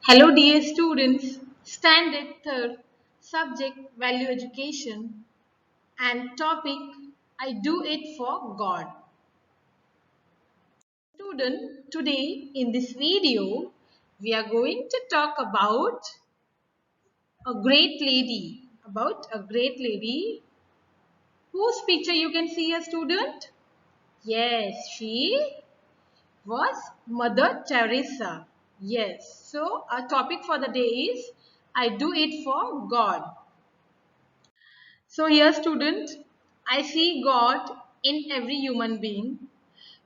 Hello dear students, Standard 3rd, subject value education and topic I do it for God. Student, today in this video we are going to talk about a great lady whose picture you can see a student. Yes, she was Mother Teresa. Yes, so our topic for the day is I do it for God. So here student, I see God in every human being.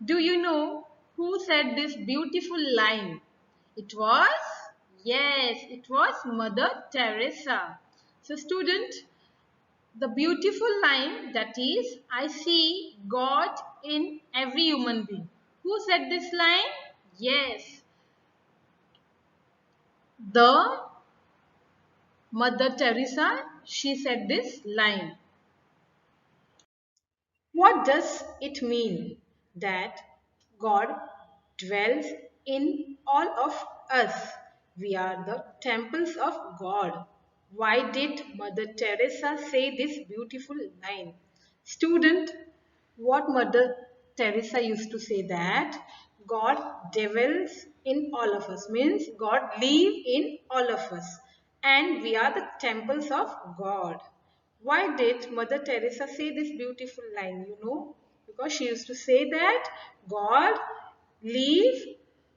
Do you know who said this beautiful line? It was, yes, it was Mother Teresa. So student, the beautiful line that is, I see God in every human being. Who said this line? Yes, the Mother Teresa, she said this line. What does it mean that God dwells in all of us? We are the temples of God. Why did Mother Teresa say this beautiful line? Student, what Mother Teresa used to say that God dwells in all of us means God live in all of us and we are the temples of God. Why did Mother Teresa say this beautiful line? You know, because she used to say that God live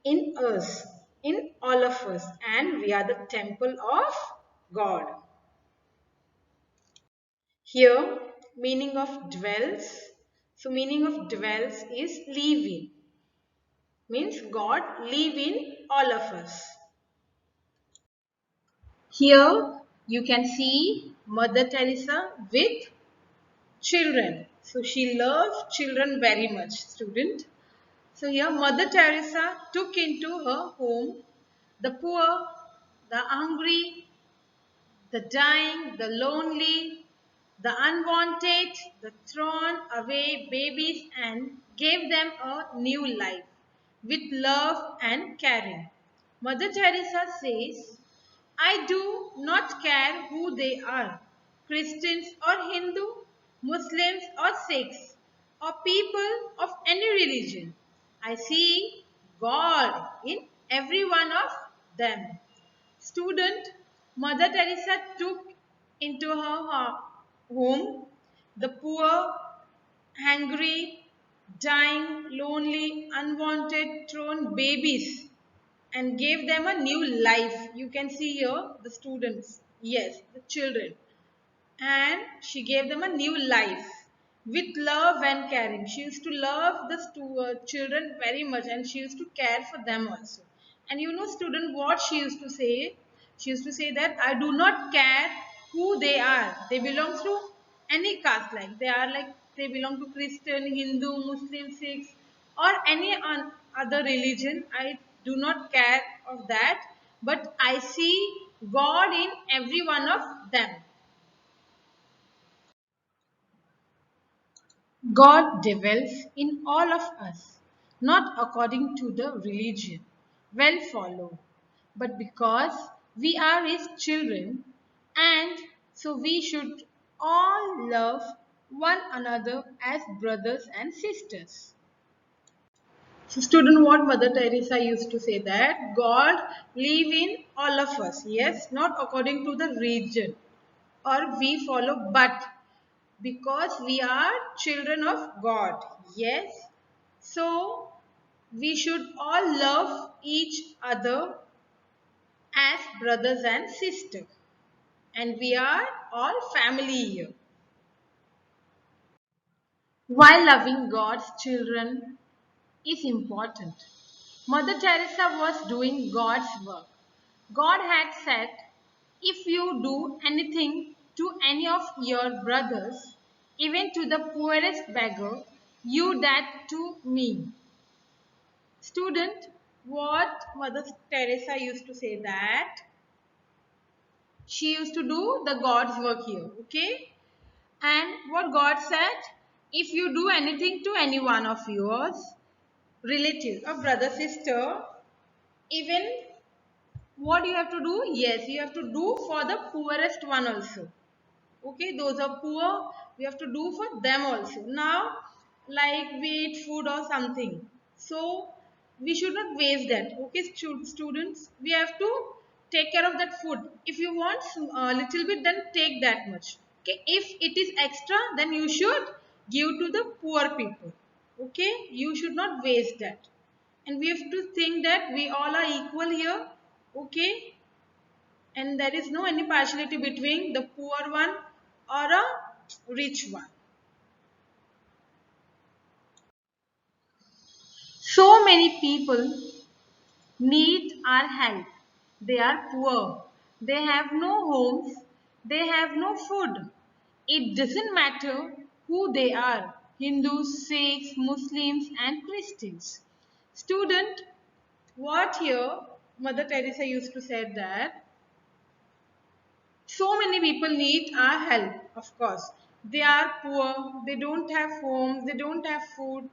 in us, in all of us, and we are the temple of God. Here, meaning of dwells. So, meaning of dwells is live in. Means God live in all of us. Here, you can see Mother Teresa with children. So she loved children very much, student. So here Mother Teresa took into her home the poor, the hungry, the dying, the lonely, the unwanted, the thrown away babies and gave them a new life with love and caring. Mother Teresa says, I do not care who they are, Christians or Hindu, Muslims or Sikhs, or people of any religion. I see God in every one of them. Student, Mother Teresa took into her home the poor, hungry, dying, lonely, unwanted, thrown babies and gave them a new life. You can see here the students, yes, the children. And she gave them a new life with love and caring. She used to love the children very much and she used to care for them also. And you know, student, what she used to say? She used to say that I do not care who they are. They belong to any caste, like they belong to Christian, Hindu, Muslim, Sikhs, or any other religion. I do not care of that, but I see God in every one of them. God dwells in all of us, not according to the religion. Well follow, but because we are His children, and so we should all love one another as brothers and sisters. So, student, what Mother Teresa used to say that God live in all of us. Yes, not according to the region or we follow, but because we are children of God. Yes. So we should all love each other as brothers and sisters. And we are all family here. While loving God's children is important, Mother Teresa was doing God's work. God had said, if you do anything to any of your brothers, even to the poorest beggar, you that to me. Student, what Mother Teresa used to say that she used to do the God's work here, okay? And what God said, if you do anything to any one of yours, relative or brother, sister, even what you have to do? Yes, you have to do for the poorest one also. Okay, those are poor, we have to do for them also. Now, like we eat food or something, so we should not waste that. Okay, students, we have to take care of that food. If you want a little bit, then take that much. Okay, if it is extra, then you should give to the poor people. Okay, you should not waste that. And we have to think that we all are equal here. Okay, and there is no any partiality between the poor one or a rich one. So many people need our help. They are poor. They have no homes. They have no food. It doesn't matter who they are, Hindus, Sikhs, Muslims and Christians. Student, what here Mother Teresa used to say that so many people need our help, of course. They are poor, they don't have homes, they don't have food.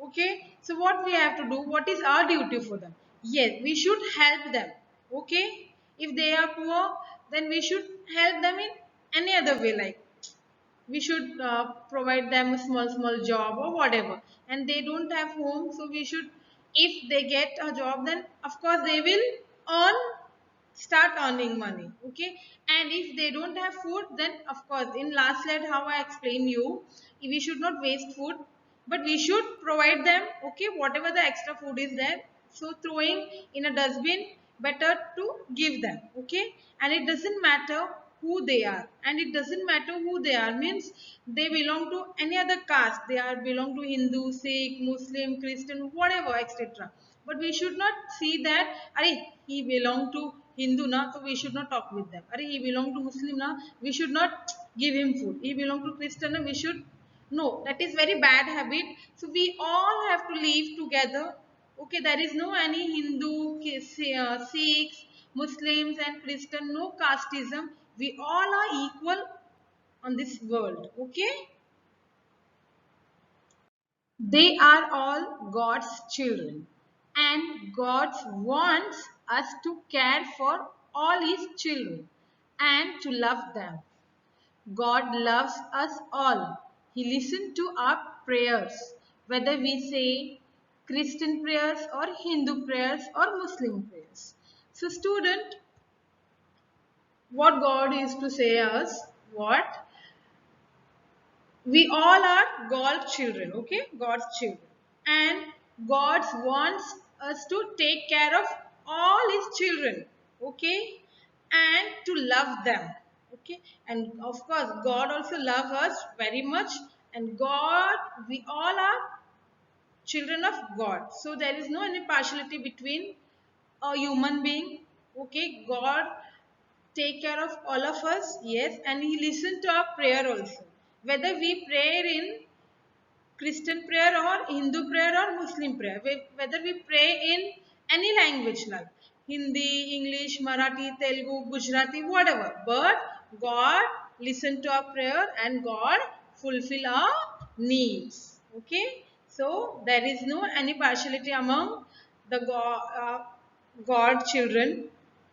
Okay, so what we have to do, what is our duty for them? Yes, we should help them. Okay, if they are poor, then we should help them in any other way, like we should provide them a small job or whatever. And they don't have home, so we should, if they get a job, then of course they will earn, start earning money. Okay, and if they don't have food, then of course in last slide how I explain you, we should not waste food, but we should provide them. Okay, whatever the extra food is there, so throwing in a dustbin, better to give them. Okay, and it doesn't matter who they are, and it doesn't matter who they are means they belong to any other caste, they are belong to Hindu, Sikh, Muslim, Christian, whatever, etc. But we should not see that, Are he belong to Hindu na, so we should not talk with them. Are he belong to Muslim na, we should not give him food. He belong to Christian na, we should, no, that is very bad habit. So we all have to live together. Okay, there is no any Hindu, Sikhs, Muslims and Christian, no casteism. We all are equal on this world. Okay, they are all God's children, and God wants us to care for all His children and to love them. God loves us all. He listens to our prayers, whether we say Christian prayers or Hindu prayers or Muslim prayers. So, student, what God is to say us, what? We all are God's children, okay? God's children. And God wants us to take care of all His children, okay? And to love them, okay? And of course, God also loves us very much. And God, we all are children of God. So there is no any partiality between a human being, okay? God take care of all of us, yes, and He listens to our prayer also. Whether we pray in Christian prayer or Hindu prayer or Muslim prayer, whether we pray in any language like Hindi, English, Marathi, Telugu, Gujarati, whatever, but God listen to our prayer and God fulfill our needs. Okay, so there is no any partiality among the God children.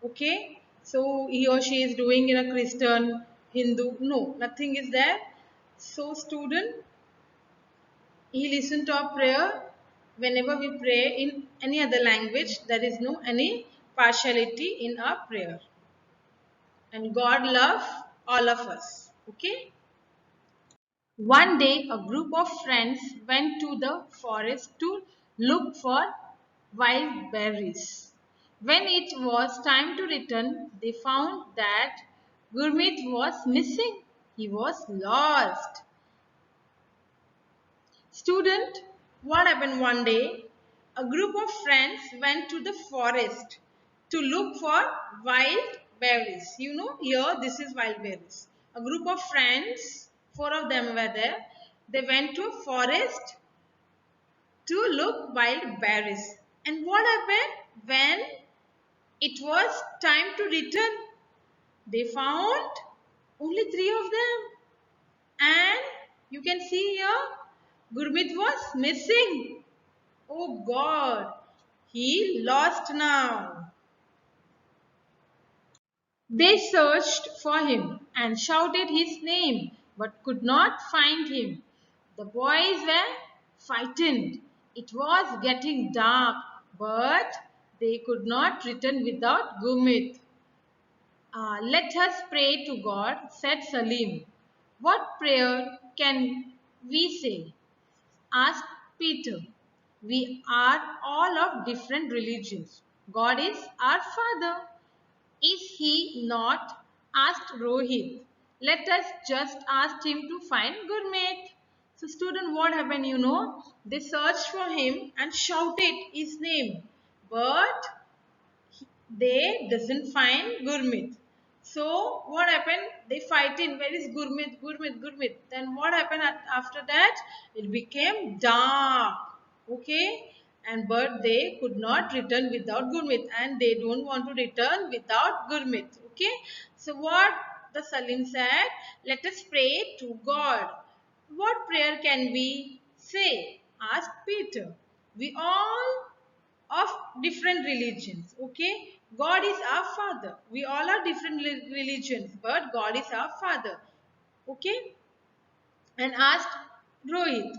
Okay, so he or she is doing in a Christian, Hindu, no, nothing is there. So student, he listens to our prayer whenever we pray in any other language. There is no any partiality in our prayer. And God loves all of us. Okay. One day, a group of friends went to the forest to look for wild berries. When it was time to return, they found that Gurmeet was missing. He was lost. Student, what happened one day? A group of friends went to the forest to look for wild berries. You know, here this is wild berries. A group of friends, four of them were there. They went to a forest to look wild berries. And what happened when it was time to return? They found only three of them. And you can see here, Gurmeet was missing. Oh God, he lost now. They searched for him and shouted his name, but could not find him. The boys were frightened. It was getting dark, but they could not return without Gurmit. Let us pray to God, said Salim. What prayer can we say? Asked Peter. We are all of different religions. God is our Father. Is he not? Asked Rohit. Let us just ask him to find Gurmeet. So student, what happened, They searched for him and shouted his name. But they doesn't find Gurmeet. So what happened? They fight in, where is Gurmeet, Gurmeet, Gurmeet. Then what happened after that? It became dark. Okay. And but they could not return without Gurmeet, and they don't want to return without Gurmeet. Okay. So what the Salim said, let us pray to God. What prayer can we say? Asked Peter. We all of different religions. Okay, God is our Father. We all are different religions, but God is our Father. Okay, and asked Rohit.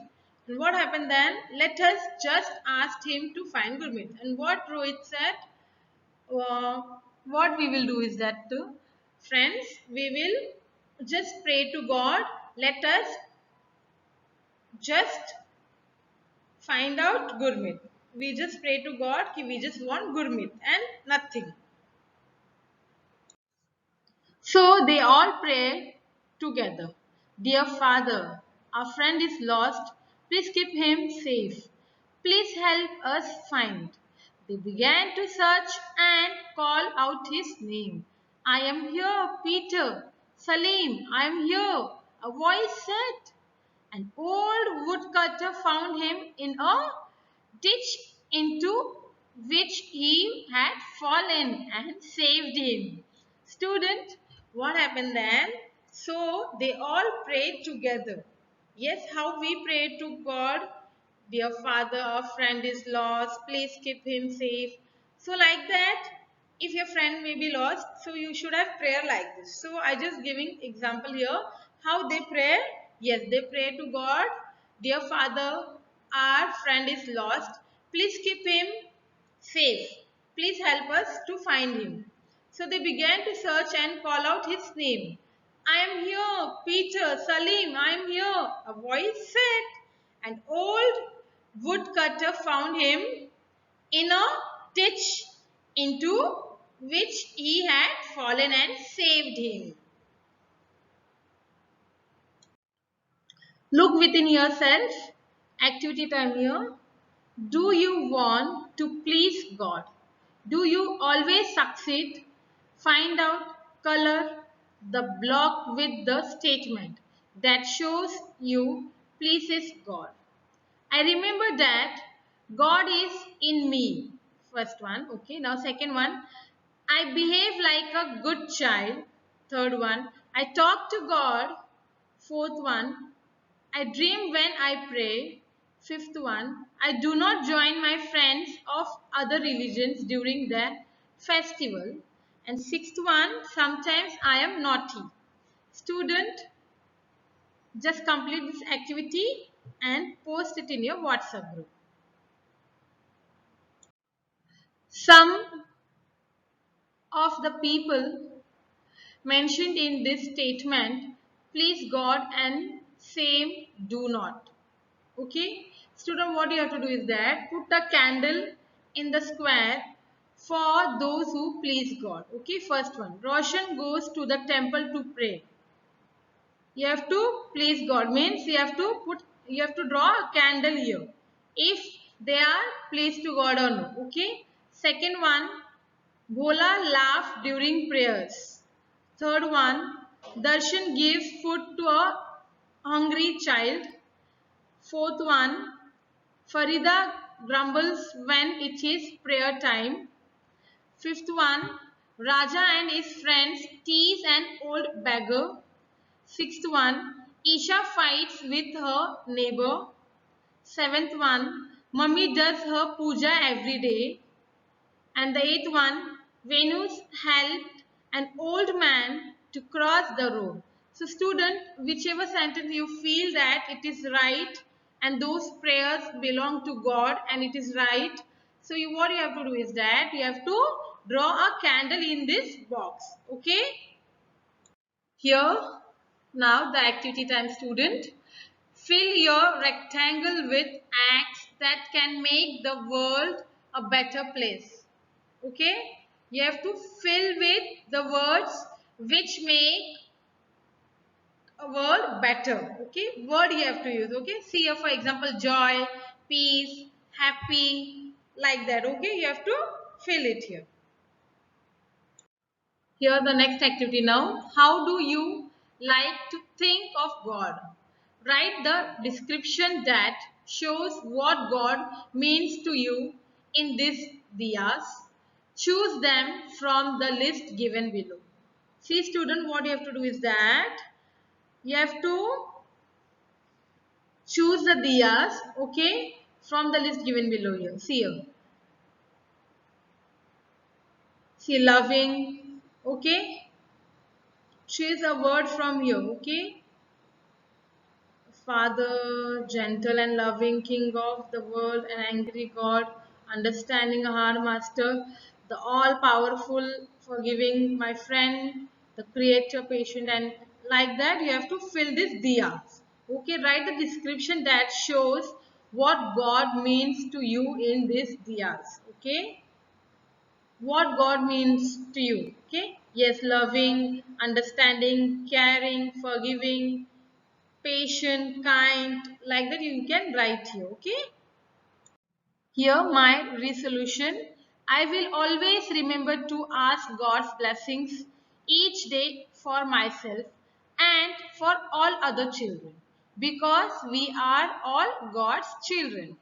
And what happened then? Let us just ask him to find Gurmeet. And what Rohit said, uh, what we will do is that, friends, we will just pray to God. Let us just find out Gurmeet. We just pray to God कि we just want Gurmeet and nothing. So they all pray together. Dear Father, our friend is lost. Please keep him safe. Please help us find. They began to search and call out his name. I am here, Peter. Salim, I am here. A voice said. An old woodcutter found him in a ditch into which he had fallen and saved him. Student, what happened then? So they all prayed together. Yes, how we pray to God. Dear Father, our friend is lost. Please keep him safe. So like that, if your friend may be lost, so you should have prayer like this. So I just giving example here. How they pray? Yes, they pray to God. Dear Father, our friend is lost. Please keep him safe. Please help us to find him. So they began to search and call out his name. I am here, Peter, Salim, I am here, a voice said. An old woodcutter found him in a ditch into which he had fallen and saved him. Look within yourself. Activity time here. Do you want to please God? Do you always succeed? Find out, color the block with the statement that shows you pleases God. I remember that God is in me. First one. Okay. Now second one. I behave like a good child. Third one. I talk to God. Fourth one. I dream when I pray. Fifth one. I do not join my friends of other religions during their festival. And sixth one. Sometimes I am naughty. Student, just complete this activity and post it in your WhatsApp group. Some of the people mentioned in this statement please God and same do not. Okay, student, what you have to do is that put a candle in the square for those who please God. Okay, first one, Roshan goes to the temple to pray. You have to please God means you have to draw a candle here if they are pleased to God or no. Okay, second one, Bhola laughed during prayers. Third one, Darshan gives food to a hungry child. Fourth one, Farida grumbles when it is prayer time. Fifth one, Raja and his friends tease an old beggar. Sixth one, Isha fights with her neighbor. Seventh one, Mummy does her puja every day. And the eighth one, Venu's helped an old man to cross the road. So student, whichever sentence you feel that it is right and those prayers belong to God and it is right, so what you have to do is that you have to draw a candle in this box. Okay. Here, now the activity time, student. Fill your rectangle with acts that can make the world a better place. Okay? You have to fill with the words which make a world better. Okay? Word you have to use. Okay? See here, for example, joy, peace, happy, like that. Okay? You have to fill it here. Here the next activity now. How do you like to think of God? Write the description that shows what God means to you in these diyas. Choose them from the list given below. See student, what you have to do is that you have to choose the diyas, okay, from the list given below here. See here. See loving, okay. Choose a word from here, okay. Father, gentle and loving King of the world, an angry God, understanding a hard master, the all powerful, forgiving my friend, the creator, patient, and like that you have to fill this diyas. Okay, write the description that shows what God means to you in this diyas. Okay, what God means to you. Okay, yes, loving, understanding, caring, forgiving, patient, kind, like that you can write here. Okay. Here my resolution. I will always remember to ask God's blessings each day for myself and for all other children because we are all God's children.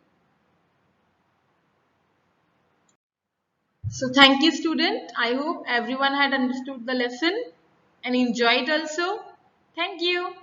So thank you student. I hope everyone had understood the lesson and enjoyed also. Thank you.